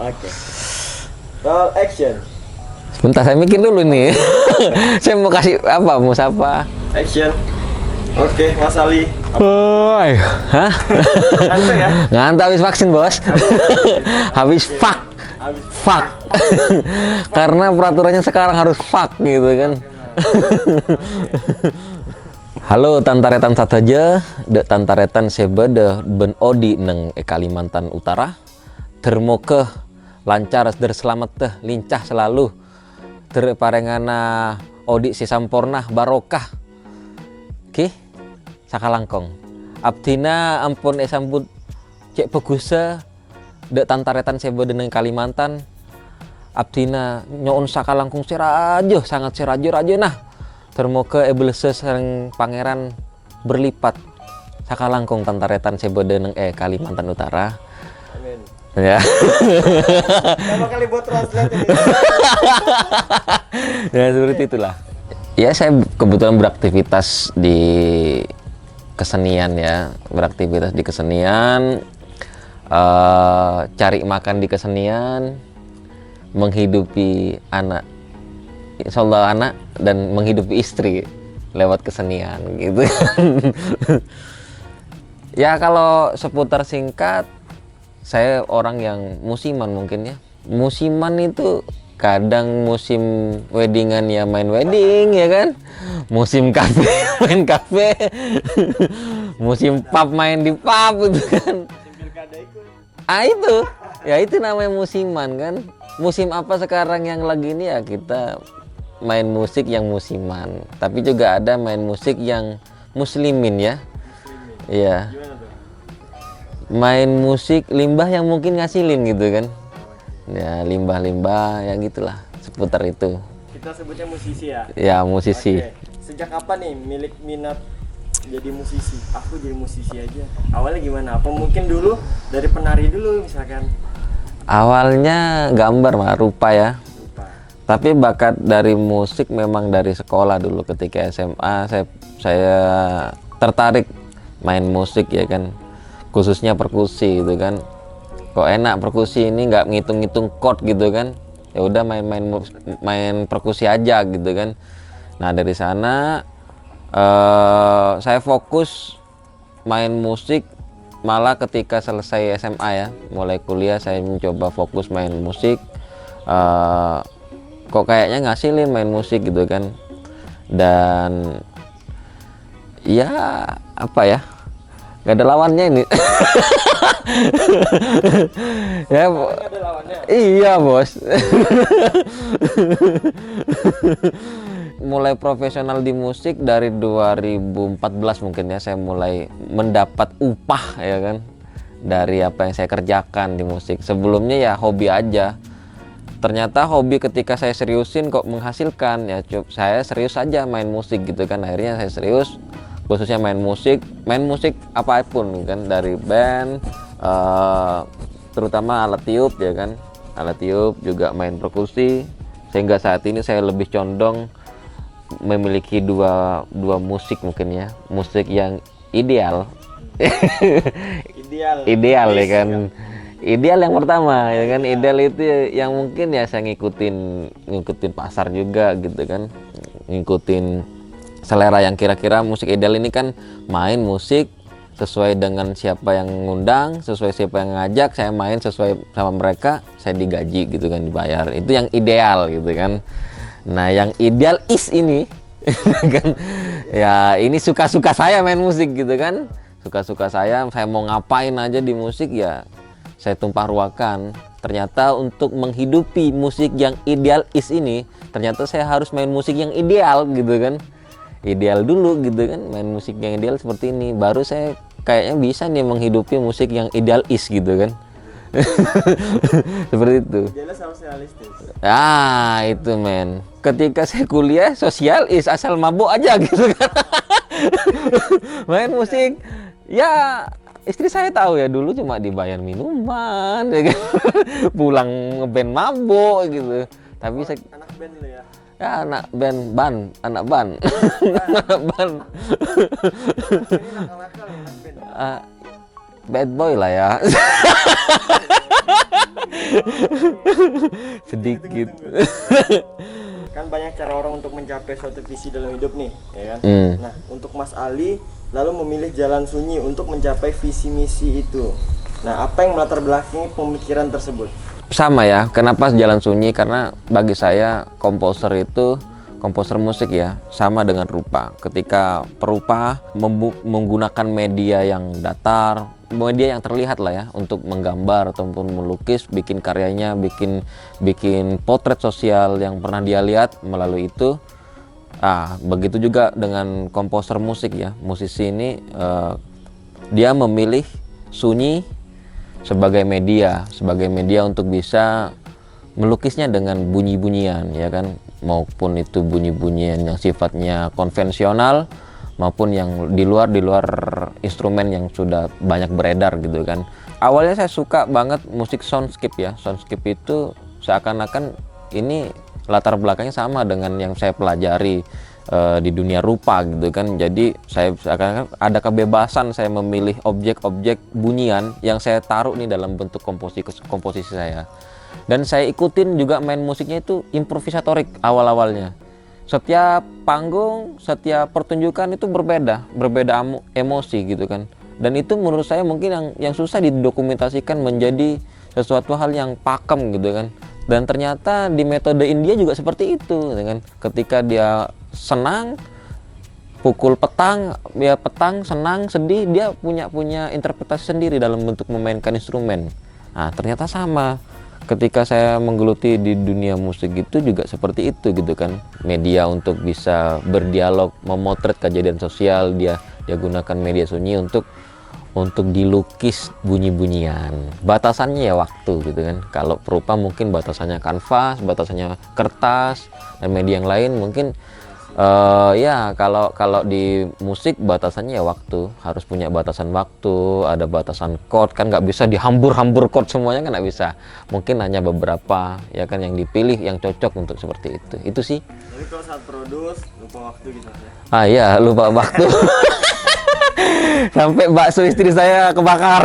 Oke. Roll action. Sebentar, saya mikir dulu nih. Saya mau kasih apa, mau siapa? Action. Oke, Mas Ali. Woi, hah? Ngantuk ya? Ngantuk habis vaksin, Bos. Habis fuck. Fuck. Karena peraturannya sekarang harus fuck gitu kan. Halo tantaretan sataja, de tantaretan sebede ben odi neng Kalimantan Utara. Termoke lancar der selamat teh lincah selalu. Terparengana odi si sampurna barokah. Ki sakalangkong. Abdina ampun sambut cek pegusa de tantaretan sebede neng Kalimantan. Abdina nyoon sakalangkung serajo sangat serajo rajo nah. Termoga ebelese sareng pangeran berlipat sakalangkung tantaretan sebede neng Kalimantan Utara. Amin. Ya. Berapa kali buat translate ini? Ya seperti itulah. Ya saya kebetulan beraktivitas di kesenian ya, beraktivitas di kesenian, cari makan di kesenian, menghidupi anak. Insyaallah anak dan menghidupi istri lewat kesenian gitu. Ya kalau seputar singkat, saya orang yang musiman mungkin ya. Musiman itu kadang musim weddingan ya main wedding ya kan. Musim kafe main kafe. Musim pub main di pub gitu kan. Ah itu, ya itu namanya musiman kan. Musim apa sekarang yang lagi ini ya kita main musik yang musiman, tapi juga ada main musik yang muslimin ya. Iya. Main musik limbah yang mungkin ngasilin gitu kan. Ya limbah-limbah ya gitulah, seputar itu. Kita sebutnya musisi ya? Ya musisi. Oke. Sejak kapan nih milik minat jadi musisi? Aku jadi musisi aja. Awalnya gimana? Apa mungkin dulu dari penari dulu misalkan? Awalnya gambar mah rupa ya. Tapi bakat dari musik memang dari sekolah dulu. Ketika SMA saya tertarik main musik ya kan, khususnya perkusi gitu kan. Kok enak perkusi ini nggak ngitung-ngitung chord gitu kan, ya udah main perkusi aja gitu kan. Nah dari sana saya fokus main musik. Malah ketika selesai SMA ya, mulai kuliah saya mencoba fokus main musik. Kok kayaknya ngasilin main musik gitu kan, dan ya apa ya, nggak ada lawannya ini. Ya Ada lawannya? iya bos. Mulai profesional di musik dari 2014 mungkin ya, saya mulai mendapat upah ya kan dari apa yang saya kerjakan di musik. Sebelumnya ya hobi aja. Ternyata hobi ketika saya seriusin kok menghasilkan ya, saya serius aja main musik gitu kan. Akhirnya saya serius khususnya main musik apapun kan, dari band terutama alat tiup ya kan, alat tiup juga main perkusi, sehingga saat ini saya lebih condong memiliki dua musik mungkin ya, musik yang ideal. Ideal ya kan. Ideal yang pertama ya kan, ideal itu yang mungkin ya saya ngikutin pasar juga gitu kan, ngikutin selera yang kira-kira musik ideal ini kan main musik sesuai dengan siapa yang ngundang, sesuai siapa yang ngajak, saya main sesuai sama mereka, saya digaji gitu kan, dibayar. Itu yang ideal gitu kan. Nah yang ideal ini kan ya ini suka-suka saya main musik gitu kan, suka-suka saya mau ngapain aja di musik ya saya tumpah ruakan. Ternyata untuk menghidupi musik yang ideal ini, ternyata saya harus main musik yang ideal gitu kan. Ideal dulu gitu kan, main musik yang ideal seperti ini, baru saya kayaknya bisa nih menghidupi musik yang ideal gitu kan. Seperti itu. Jelas sosialistis. Ah itu men. Ketika saya kuliah sosialis asal mabuk aja gitu kan. Main musik ya. Istri saya tahu ya, dulu cuma dibayar minuman ya kan? Pulang ngeband mabuk gitu. Tapi saya Anak band lu ya? ya anak band anak ban. Ini nakal-nakal anak band. Bad boy lah ya. Sedikit. Kan banyak cara orang untuk mencapai suatu visi dalam hidup nih, ya kan? Nah, untuk Mas Ali lalu memilih jalan sunyi untuk mencapai visi misi itu. Nah, apa yang melatar belakangi pemikiran tersebut? Sama ya, kenapa jalan sunyi? Karena bagi saya komposer itu, komposer musik ya, sama dengan rupa. Ketika perupa menggunakan media yang datar, media yang terlihat lah ya, untuk menggambar ataupun melukis, bikin karyanya, bikin potret sosial yang pernah dia lihat melalui itu. Begitu juga dengan komposer musik ya, musisi ini dia memilih sunyi sebagai media untuk bisa melukisnya dengan bunyi-bunyian, ya kan, maupun itu bunyi-bunyian yang sifatnya konvensional maupun yang di luar instrumen yang sudah banyak beredar gitu kan. Awalnya saya suka banget musik soundscape ya. Soundscape itu seakan-akan ini latar belakangnya sama dengan yang saya pelajari di dunia rupa gitu kan. Jadi saya akan ada kebebasan saya memilih objek-objek bunyian yang saya taruh nih dalam bentuk komposisi saya. Dan saya ikutin juga main musiknya itu improvisatorik awal-awalnya. Setiap panggung, setiap pertunjukan itu berbeda emosi gitu kan. Dan itu menurut saya mungkin yang susah didokumentasikan menjadi sesuatu hal yang pakem gitu kan. Dan ternyata di metode India juga seperti itu gitu kan. Ketika dia senang, pukul petang, ya petang, senang, sedih, dia punya interpretasi sendiri dalam bentuk memainkan instrumen. Nah, ternyata sama. Ketika saya menggeluti di dunia musik itu juga seperti itu gitu kan. Media untuk bisa berdialog, memotret kejadian sosial, dia gunakan media sunyi untuk dilukis bunyi-bunyian. Batasannya ya waktu gitu kan. Kalau perupa mungkin batasannya kanvas, batasannya kertas, dan media yang lain mungkin ya kalau di musik batasannya ya waktu, harus punya batasan waktu, ada batasan chord kan, nggak bisa dihambur chord semuanya kan, nggak bisa. Mungkin hanya beberapa ya kan yang dipilih yang cocok untuk seperti itu sih. Jadi kalau saat produce lupa waktu gitu ya? Iya, lupa waktu. Sampai bakso istri saya kebakar.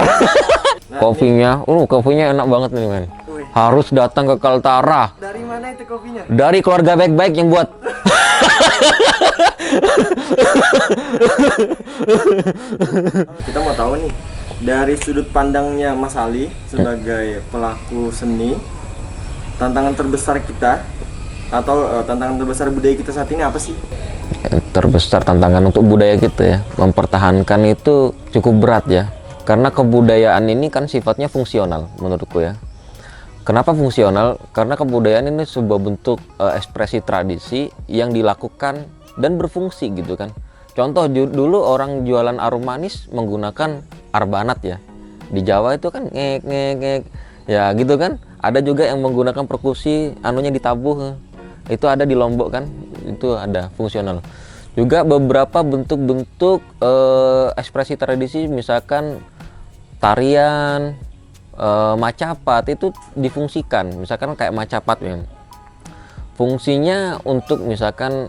Kopinya enak banget nih men. Harus datang ke Kaltara. Dari mana itu kopinya? Dari keluarga baik-baik yang buat. Kita mau tahu nih, dari sudut pandangnya Mas Ali sebagai pelaku seni, tantangan terbesar kita atau tantangan terbesar budaya kita saat ini apa sih? Terbesar tantangan untuk budaya kita ya, mempertahankan itu cukup berat ya. Karena kebudayaan ini kan sifatnya fungsional menurutku ya. Kenapa fungsional? Karena kebudayaan ini sebuah bentuk ekspresi tradisi yang dilakukan dan berfungsi gitu kan. Contoh dulu orang jualan arum manis menggunakan arbanat ya. Di Jawa itu kan ngek ya gitu kan. Ada juga yang menggunakan perkusi anunya ditabuh. Itu ada di Lombok kan. Itu ada fungsional. Juga beberapa bentuk-bentuk ekspresi tradisi, misalkan tarian, macapat itu difungsikan. Misalkan kayak macapat ya, fungsinya untuk misalkan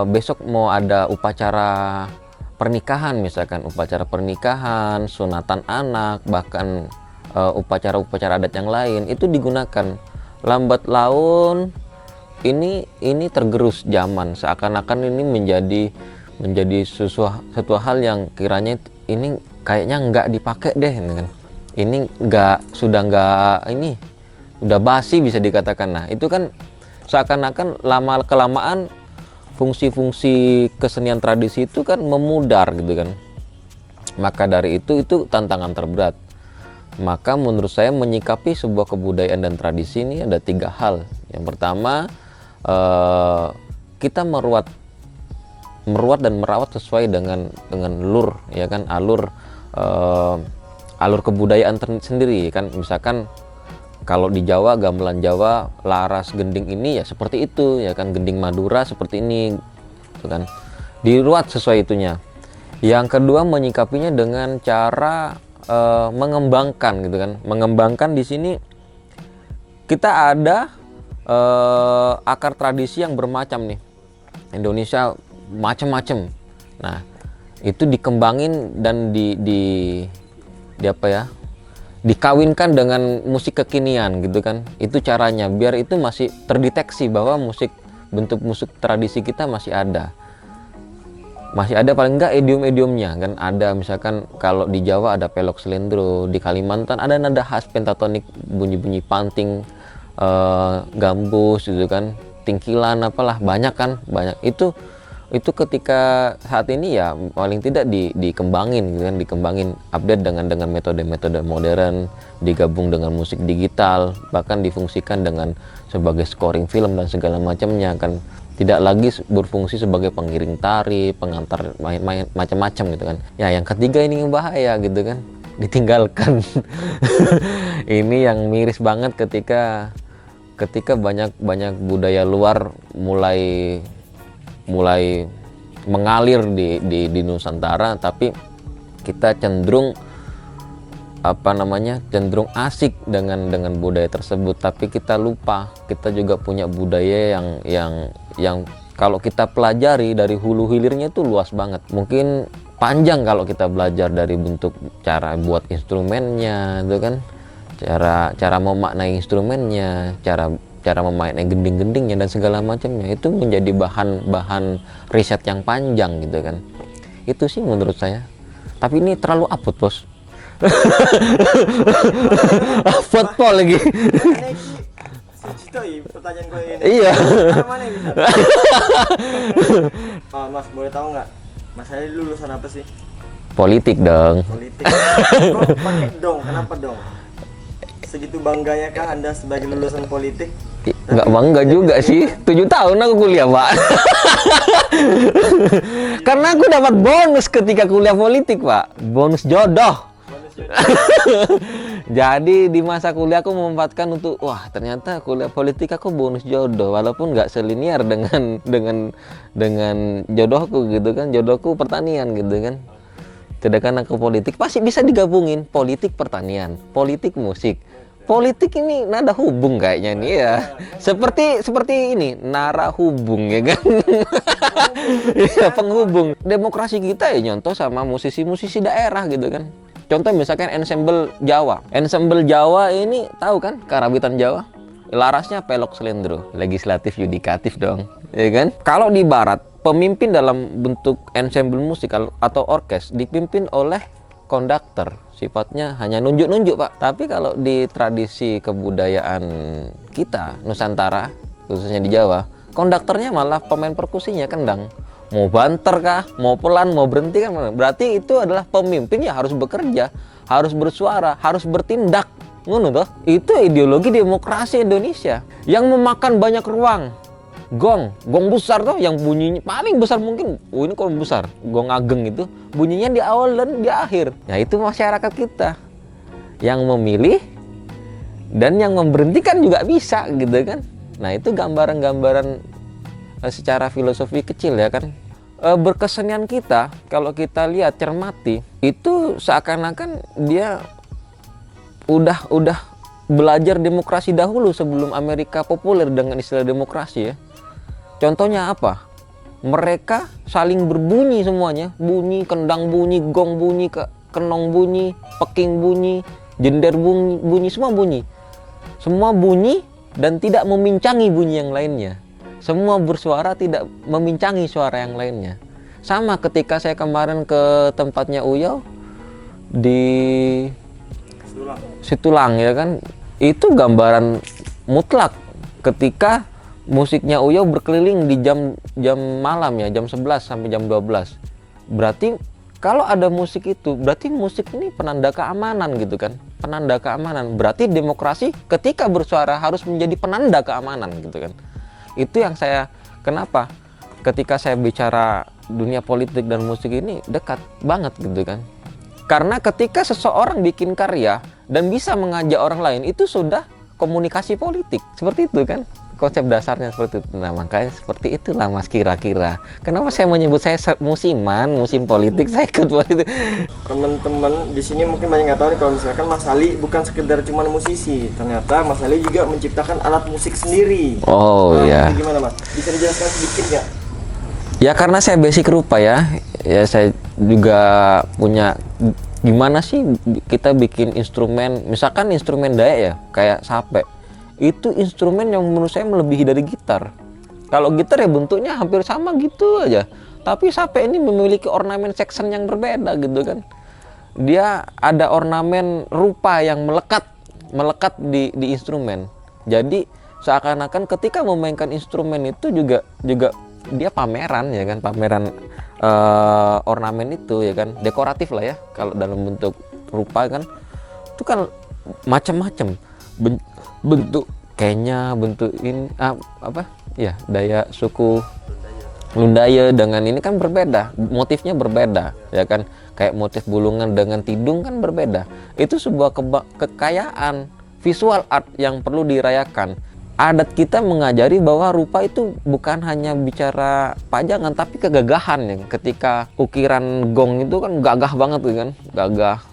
besok mau ada upacara pernikahan, misalkan upacara pernikahan, sunatan anak, bahkan upacara-upacara adat yang lain itu digunakan. Lambat laun ini tergerus zaman, seakan-akan ini menjadi sesuatu hal yang kiranya ini kayaknya nggak dipakai deh kan. Ini udah basi bisa dikatakan. Nah itu kan seakan-akan lama kelamaan fungsi-fungsi kesenian tradisi itu kan memudar gitu kan. Maka dari itu tantangan terberat. Maka menurut saya menyikapi sebuah kebudayaan dan tradisi ini ada 3 hal. Yang pertama, kita meruat dan merawat sesuai dengan lur ya kan, alur kebudayaan sendiri kan. Misalkan kalau di Jawa, gamelan Jawa, laras gending ini ya seperti itu ya kan, gending Madura seperti ini gitu kan, diruat sesuai itunya. Yang kedua, menyikapinya dengan cara mengembangkan gitu kan. Mengembangkan di sini kita ada akar tradisi yang bermacam nih. Indonesia macam-macam. Nah, itu dikembangin dan dikawinkan dengan musik kekinian gitu kan. Itu caranya biar itu masih terdeteksi bahwa bentuk musik tradisi kita masih ada paling enggak idiom-idiomnya kan ada. Misalkan kalau di Jawa ada pelok selendro, di Kalimantan ada nada khas pentatonik, bunyi-bunyi panting, gambus gitu kan, tingkilan apalah, banyak itu ketika saat ini ya paling tidak dikembangin gitu kan, dikembangin update dengan metode-metode modern, digabung dengan musik digital, bahkan difungsikan dengan sebagai scoring film dan segala macamnya kan, tidak lagi berfungsi sebagai pengiring tari, pengantar main macam-macam gitu kan. Ya yang ketiga ini yang bahaya gitu kan, ditinggalkan. Ini yang miris banget ketika banyak budaya luar mulai mengalir di Nusantara, tapi kita cenderung cenderung asik dengan budaya tersebut, tapi kita lupa kita juga punya budaya yang kalau kita pelajari dari hulu hilirnya itu luas banget. Mungkin panjang kalau kita belajar dari bentuk cara buat instrumennya itu kan, cara memaknai instrumennya, cara memainkan gending-gendingnya dan segala macamnya, itu menjadi bahan riset yang panjang gitu kan. Itu sih menurut saya. Tapi ini terlalu abot, bos. Abot pol lagi. Pertanyaan gue ini. Iya. Mana yang bisa? Mas, boleh tahu nggak? Mas Ali lulusan apa sih? Politik dong. Politik. Kok pakai dong? Kenapa dong? Segitu bangganya kah Anda sebagai lulusan politik? Nggak bangga juga sih, 7 tahun aku kuliah, Pak. Karena aku dapat bonus ketika kuliah politik, Pak. Bonus jodoh. Jadi di masa kuliah aku memanfaatkan untuk, wah ternyata kuliah politik aku bonus jodoh, walaupun nggak selinier dengan jodohku gitu kan. Jodohku pertanian gitu kan. Sedangkan aku politik pasti bisa digabungin, politik pertanian, politik musik. Politik ini nada hubung kayaknya nih ya. Seperti ini, nara hubung ya kan. Iya, penghubung. Demokrasi kita ya nyontoh sama musisi-musisi daerah gitu kan. Contoh misalkan ensemble Jawa. Ensemble Jawa ini tahu kan karawitan Jawa? Larasnya pelok selendro, legislatif yudikatif dong, ya kan? Kalau di barat, pemimpin dalam bentuk ensemble musikal atau orkes dipimpin oleh konduktor, sifatnya hanya nunjuk-nunjuk, Pak. Tapi kalau di tradisi kebudayaan kita Nusantara, khususnya di Jawa, konduktornya malah pemain perkusinya, kendang. Mau banter kah, mau pelan, mau berhenti kan, berarti itu adalah pemimpin ya harus bekerja, harus bersuara, harus bertindak. Ngono toh? Itu ideologi demokrasi Indonesia yang memakan banyak ruang. Gong besar tuh yang bunyinya paling besar mungkin. Oh ini gong besar, gong ageng itu bunyinya di awal dan di akhir. Ya itu masyarakat kita yang memilih dan yang memberhentikan juga bisa gitu kan. Nah itu gambaran-gambaran secara filosofi kecil ya kan. Berkesenian kita kalau kita lihat cermati itu seakan-akan dia udah belajar demokrasi dahulu sebelum Amerika populer dengan istilah demokrasi ya. Contohnya apa? Mereka saling berbunyi semuanya, bunyi, kendang bunyi, gong bunyi, kenong bunyi, peking bunyi, jender bunyi, semua bunyi. Semua bunyi dan tidak memincangi bunyi yang lainnya. Semua bersuara tidak memincangi suara yang lainnya. Sama ketika saya kemarin ke tempatnya Uyau di Situlang ya kan, itu gambaran mutlak ketika musiknya Uyau berkeliling di jam malam ya, jam 11 sampai jam 12. Berarti kalau ada musik itu, berarti musik ini penanda keamanan gitu kan. Penanda keamanan. Berarti demokrasi ketika bersuara harus menjadi penanda keamanan gitu kan. Itu yang saya, kenapa? Ketika saya bicara dunia politik dan musik ini dekat banget gitu kan. Karena ketika seseorang bikin karya dan bisa mengajak orang lain, itu sudah komunikasi politik. Seperti itu kan. Konsep dasarnya seperti itu. Nah makanya seperti itulah Mas kira-kira. Kenapa saya menyebut saya musim politik, saya ikut politik. Teman-teman di sini mungkin banyak nggak tahu nih kalau misalkan Mas Ali bukan sekedar cuma musisi. Ternyata Mas Ali juga menciptakan alat musik sendiri. Oh ya. Gimana Mas? Bisa dijelaskan sedikit nggak? Ya karena saya basic rupa ya. Ya saya juga punya Gimana sih kita bikin instrumen, misalkan instrumen Dayak ya, kayak sape. Itu instrumen yang menurut saya melebihi dari gitar. Kalau gitar ya bentuknya hampir sama gitu aja. Tapi sape ini memiliki ornamen section yang berbeda gitu kan. Dia ada ornamen rupa yang melekat di instrumen. Jadi seakan-akan ketika memainkan instrumen itu juga dia pameran ya kan, pameran ornamen itu ya kan, dekoratif lah ya kalau dalam bentuk rupa kan. Itu kan macam-macam bentuk, kayaknya bentuk ini apa ya, Dayak suku Lundaya dengan ini kan berbeda, motifnya berbeda ya kan, kayak motif bulungan dengan tidung kan berbeda. Itu sebuah kekayaan visual art yang perlu dirayakan. Adat kita mengajari bahwa rupa itu bukan hanya bicara pajangan tapi kegagahan ya. Ketika ukiran gong itu kan gagah banget kan, gagah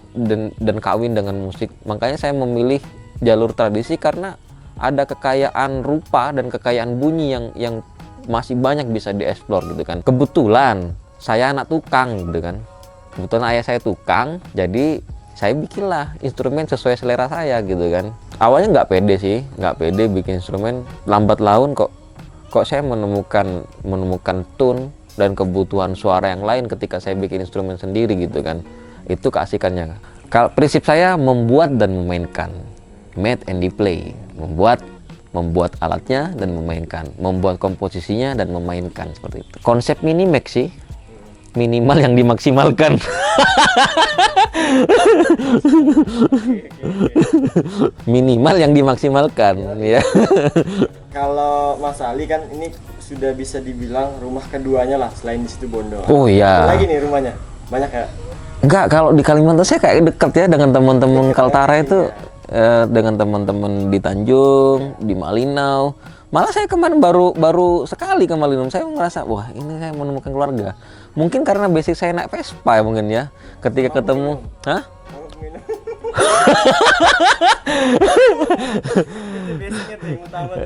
dan kawin dengan musik. Makanya saya memilih jalur tradisi karena ada kekayaan rupa dan kekayaan bunyi yang masih banyak bisa dieksplor gitu kan. Kebetulan saya anak tukang gitu kan. Kebetulan ayah saya tukang, jadi saya bikinlah instrumen sesuai selera saya gitu kan. Awalnya nggak pede bikin instrumen. Lambat laun kok saya menemukan tune dan kebutuhan suara yang lain ketika saya bikin instrumen sendiri gitu kan. Itu keasikannya. Kalau prinsip saya membuat dan memainkan, made and play, membuat alatnya dan memainkan, membuat komposisinya dan memainkan, seperti itu. Konsep minimax sih, minimal yang dimaksimalkan. Minimal yang dimaksimalkan ya. Kalau Mas Ali kan ini sudah bisa dibilang rumah keduanya lah selain di situ Bondo. Oh iya. Lagi nih rumahnya banyak ya? Enggak, kalau di Kalimantan saya kayak dekat ya dengan teman-teman Kaltara itu. Dengan teman-teman di Tanjung, di Malinau. Malah saya kemarin baru sekali ke Malinau, saya merasa wah ini saya menemukan keluarga. Mungkin karena basic saya naik Vespa ya mungkin ya. Ketika ketemu, hah?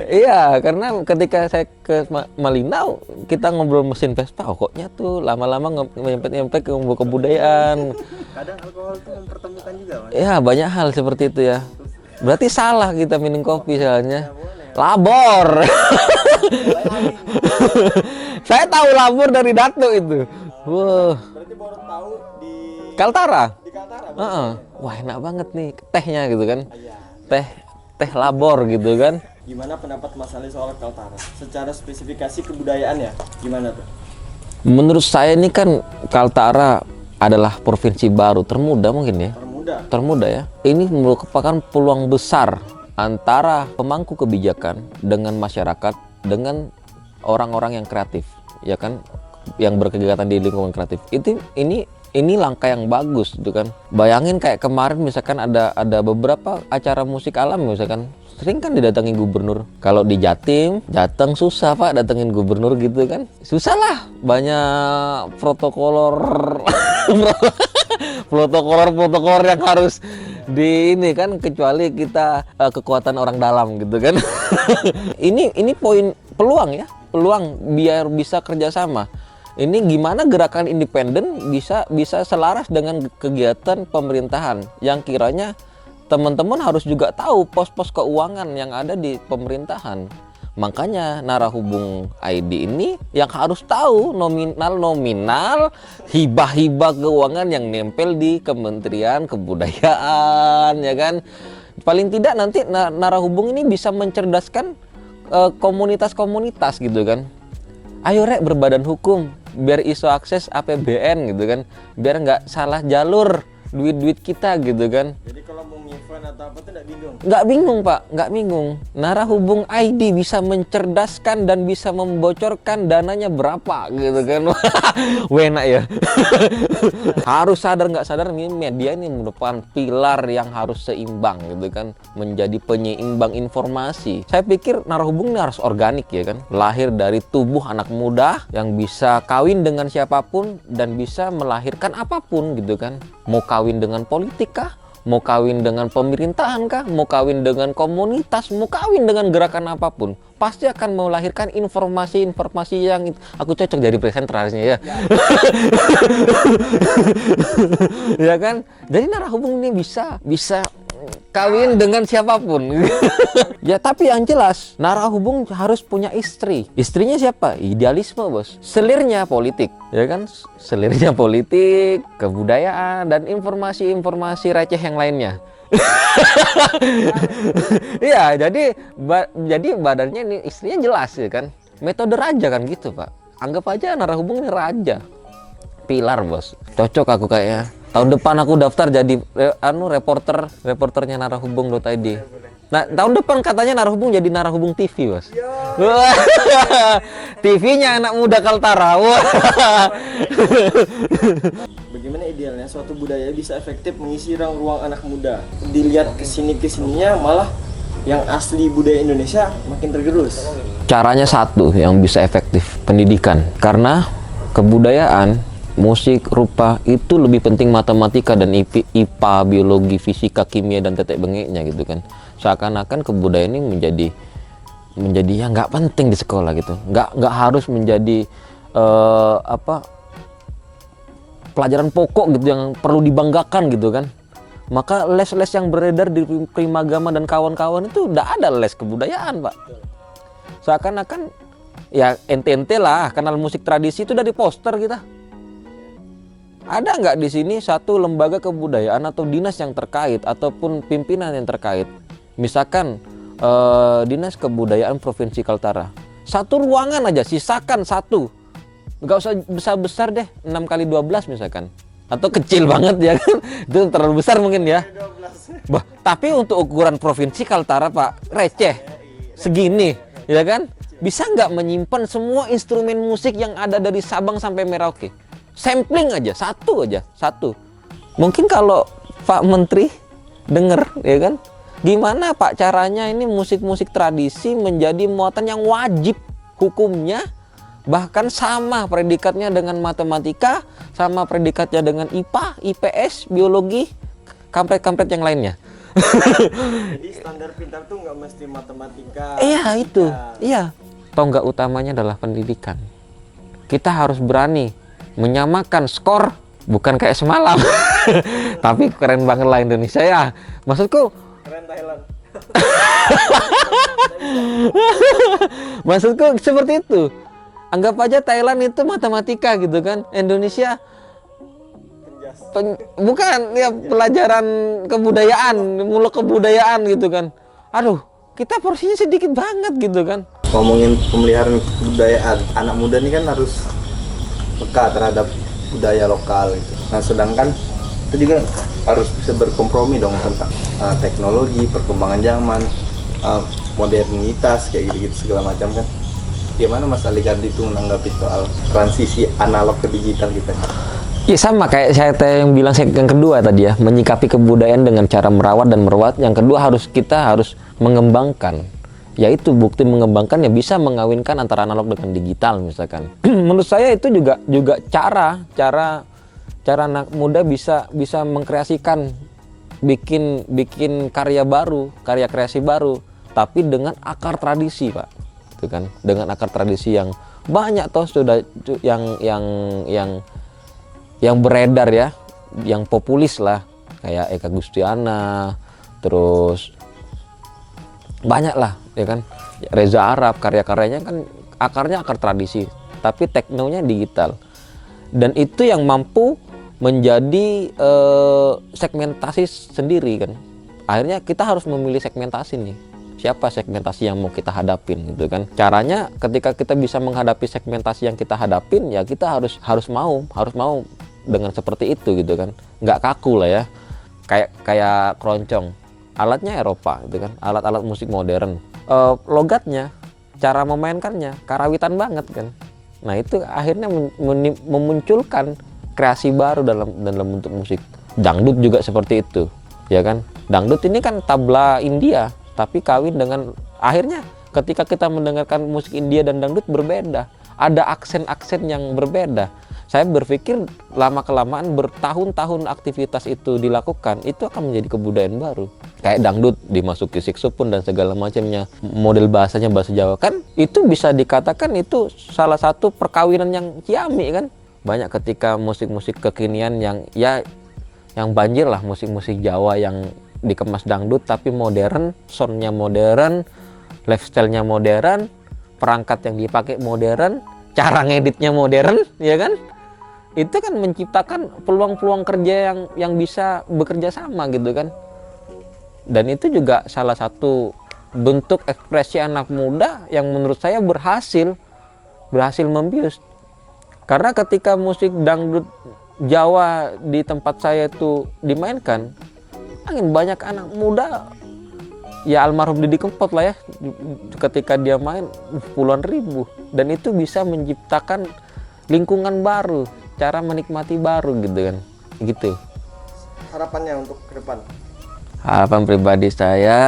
Iya, karena ketika saya ke Malinau, kita ngobrol mesin Vespa, koknya tuh lama-lama nyempet-nyempet ke kebudayaan. Kadang alkohol itu mempertemukan juga, Mas. Ya, banyak hal seperti itu ya. Berarti salah kita minum kopi soalnya. Labor. Saya tahu labor dari Datuk itu. Wah. Berarti baru tahu di Kaltara. Di Kaltara. Wah, enak banget nih tehnya gitu kan. Teh labor gitu kan. Gimana pendapat Mas Ali soal Kaltara? Secara spesifikasi kebudayaan ya, gimana tuh? Menurut saya ini kan Kaltara adalah provinsi baru termuda mungkin ya. Termuda ya. Ini merupakan peluang besar antara pemangku kebijakan dengan masyarakat, dengan orang-orang yang kreatif, ya kan, yang berkegiatan di lingkungan kreatif. Ini langkah yang bagus gitu kan. Bayangin kayak kemarin misalkan ada beberapa acara musik alam misalkan, sering kan didatangi gubernur. Kalau di Jatim, Jateng susah Pak datengin gubernur gitu kan. Susah lah, banyak protokoler yang harus di ini kan, kecuali kita kekuatan orang dalam gitu kan. ini poin peluang ya, peluang biar bisa kerjasama. Ini gimana gerakan independen bisa selaras dengan kegiatan pemerintahan yang kiranya teman-teman harus juga tahu pos-pos keuangan yang ada di pemerintahan. Makanya Narahubung ID ini yang harus tahu nominal hibah-hibah keuangan yang nempel di Kementerian Kebudayaan ya kan. Paling tidak nanti Narahubung ini bisa mencerdaskan komunitas-komunitas gitu kan. Ayo rek berbadan hukum biar iso akses APBN gitu kan, biar nggak salah jalur duit kita gitu kan. Jadi kalau mau event atau apa tuh nggak bingung? Nggak bingung Pak, nggak bingung. Narahubung ID bisa mencerdaskan dan bisa membocorkan dananya berapa gitu kan. Enak ya. Harus sadar nggak sadar media ini merupakan pilar yang harus seimbang gitu kan, menjadi penyeimbang informasi. Saya pikir Narahubung ini harus organik ya kan, lahir dari tubuh anak muda yang bisa kawin dengan siapapun dan bisa melahirkan apapun gitu kan. Mau kawin dengan politik kah? mau kawin dengan pemerintahan kah, mau kawin dengan komunitas, mau kawin dengan gerakan apapun, pasti akan melahirkan informasi-informasi yang aku cocok jadi presenter harusnya ya. Ya kan? Jadi narahubung ini bisa kawin dengan siapapun. Ya tapi yang jelas narahubung harus punya istri. Istrinya siapa? Idealisme, bos. Selirnya politik, ya kan? Selirnya politik, kebudayaan, dan informasi-informasi receh yang lainnya. Iya, jadi badannya ini istrinya jelas ya kan. Metode raja kan gitu, Pak. Anggap aja narahubung ini raja. Pilar, bos. Cocok aku kayaknya. Tahun depan aku daftar jadi reporternya narahubung.id. Nah, tahun depan katanya narahubung jadi narahubung TV, bos. TV-nya anak muda Kaltara. Bagaimana idealnya suatu budaya bisa efektif mengisi ruang anak muda? Dilihat kesininya malah yang asli budaya Indonesia makin tergerus. Caranya satu yang bisa efektif, pendidikan. Karena kebudayaan, musik, rupa itu lebih penting matematika dan IPA, biologi, fisika, kimia, dan tetek bengeknya gitu kan. Seakan-akan kebudayaan ini menjadi yang nggak penting di sekolah gitu. Nggak harus menjadi pelajaran pokok gitu yang perlu dibanggakan gitu kan. Maka les-les yang beredar di Primagama dan kawan-kawan itu udah ada les kebudayaan, Pak. Seakan-akan ya ente-ente lah kenal musik tradisi itu dari poster kita. Ada nggak di sini satu lembaga kebudayaan atau dinas yang terkait ataupun pimpinan yang terkait? Misalkan Dinas Kebudayaan Provinsi Kaltara. Satu ruangan aja, sisakan satu. Nggak usah besar-besar deh, 6x12 misalkan. Atau kecil banget ya kan? Itu terlalu besar mungkin ya. Tapi untuk ukuran Provinsi Kaltara, Pak, receh. Segini, ya kan? Bisa nggak menyimpan semua instrumen musik yang ada dari Sabang sampai Merauke? Sampling aja, satu. Mungkin kalau Pak Menteri denger, ya kan, gimana Pak caranya ini musik-musik tradisi menjadi muatan yang wajib hukumnya, bahkan sama predikatnya dengan matematika, sama predikatnya dengan IPA, IPS, biologi, kampret-kampret yang lainnya. Jadi standar pintar tuh nggak mesti matematika. Iya itu, iya. Tonggak utamanya adalah pendidikan. Kita harus berani menyamakan skor, bukan kayak semalam. Tapi keren banget lah Indonesia ya. Maksudku Keren Thailand. Maksudku seperti itu. Anggap aja Thailand itu matematika gitu kan. Indonesia bukan ya pelajaran kebudayaan, mulai kebudayaan gitu kan. Aduh, kita porsinya sedikit banget gitu kan. Ngomongin pemeliharaan kebudayaan, anak muda ini kan harus peka terhadap budaya lokal gitu. Nah, sedangkan itu juga harus bisa berkompromi dong tentang teknologi, perkembangan zaman, modernitas kayak gitu-gitu segala macam kan. Gimana Mas Ali Gardi itu menanggapi soal transisi analog ke digital kita? Ya sama kayak saya yang bilang yang kedua tadi ya, menyikapi kebudayaan dengan cara merawat dan merawat. Yang kedua kita harus mengembangkan. Yaitu bukti mengembangkan ya bisa mengawinkan antara analog dengan digital misalkan. Menurut saya itu juga cara anak muda bisa mengkreasikan bikin karya baru, karya kreasi baru, tapi dengan akar tradisi, Pak. Itu kan, dengan akar tradisi yang banyak toh sudah yang beredar ya, yang populis lah, kayak Eka Gustiana, terus banyak lah ya kan, Reza Arab, karya-karyanya kan akarnya akar tradisi tapi teknonya digital, dan itu yang mampu menjadi segmentasi sendiri kan. Akhirnya kita harus memilih segmentasi nih, siapa segmentasi yang mau kita hadapin gitu kan. Caranya ketika kita bisa menghadapi segmentasi yang kita hadapin ya kita harus mau dengan seperti itu gitu kan, nggak kaku lah ya, kayak keroncong. Alatnya Eropa gitu kan, alat-alat musik modern, logatnya, cara memainkannya karawitan banget kan. Nah itu akhirnya memunculkan kreasi baru dalam bentuk musik. Dangdut juga seperti itu ya kan. Dangdut ini kan tabla India tapi kawin dengan, akhirnya ketika kita mendengarkan musik India dan dangdut berbeda, ada aksen-aksen yang berbeda. saya berpikir lama-kelamaan bertahun-tahun aktivitas itu dilakukan, itu akan menjadi kebudayaan baru. Kayak dangdut dimasuki saksofon dan segala macamnya, model bahasanya bahasa Jawa, kan itu bisa dikatakan itu salah satu perkawinan yang kiami kan. Banyak ketika musik-musik kekinian yang banjir lah, musik-musik Jawa yang dikemas dangdut tapi modern, soundnya modern, lifestyle-nya modern, perangkat yang dipakai modern, cara ngeditnya modern, ya kan? Itu kan menciptakan peluang-peluang kerja yang bisa bekerja sama gitu kan. Dan itu juga salah satu bentuk ekspresi anak muda yang menurut saya berhasil membius. Karena ketika musik dangdut Jawa di tempat saya itu dimainkan, banyak anak muda, ya almarhum Didi Kempot lah ya, ketika dia main puluhan ribu, dan itu bisa menciptakan lingkungan baru, cara menikmati baru gitu kan, gitu. Harapannya untuk ke depan? Harapan pribadi saya,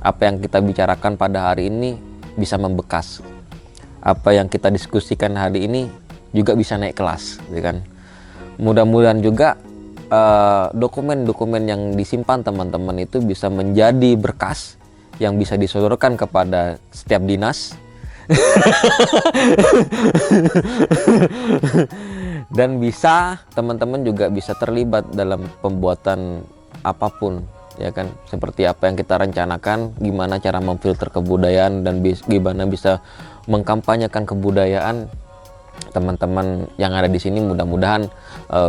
apa yang kita bicarakan pada hari ini bisa membekas. Apa yang kita diskusikan hari ini juga bisa naik kelas, ya kan. Mudah-mudahan juga dokumen-dokumen yang disimpan teman-teman itu bisa menjadi berkas yang bisa disodorkan kepada setiap dinas dan bisa teman-teman juga bisa terlibat dalam pembuatan apapun, ya kan, seperti apa yang kita rencanakan, gimana cara memfilter kebudayaan dan gimana bisa mengkampanyekan kebudayaan. Teman-teman yang ada di sini mudah-mudahan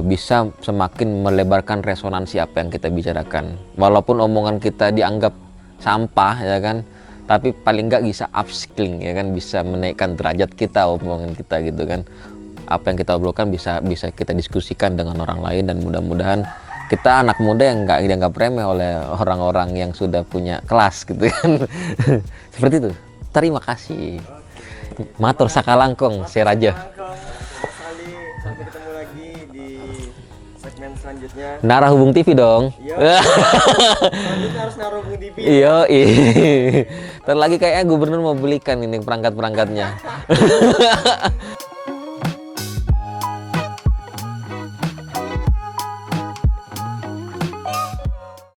bisa semakin melebarkan resonansi apa yang kita bicarakan. Walaupun omongan kita dianggap sampah, ya kan, tapi paling nggak bisa upskilling, ya kan, bisa menaikkan derajat kita, omongan kita gitu kan. Apa yang kita obrolkan bisa kita diskusikan dengan orang lain, dan mudah-mudahan kita anak muda yang nggak dianggap remeh oleh orang-orang yang sudah punya kelas gitu kan. Seperti itu. Terima kasih. Matur sakalangkong, Seraja. Sekali, sampai ketemu lagi di segmen selanjutnya. Nara Hubung TV dong. Iya. Selanjutnya harus naruh Hubung TV. Iya. Ntar lagi kayaknya gubernur mau belikan ini perangkat-perangkatnya.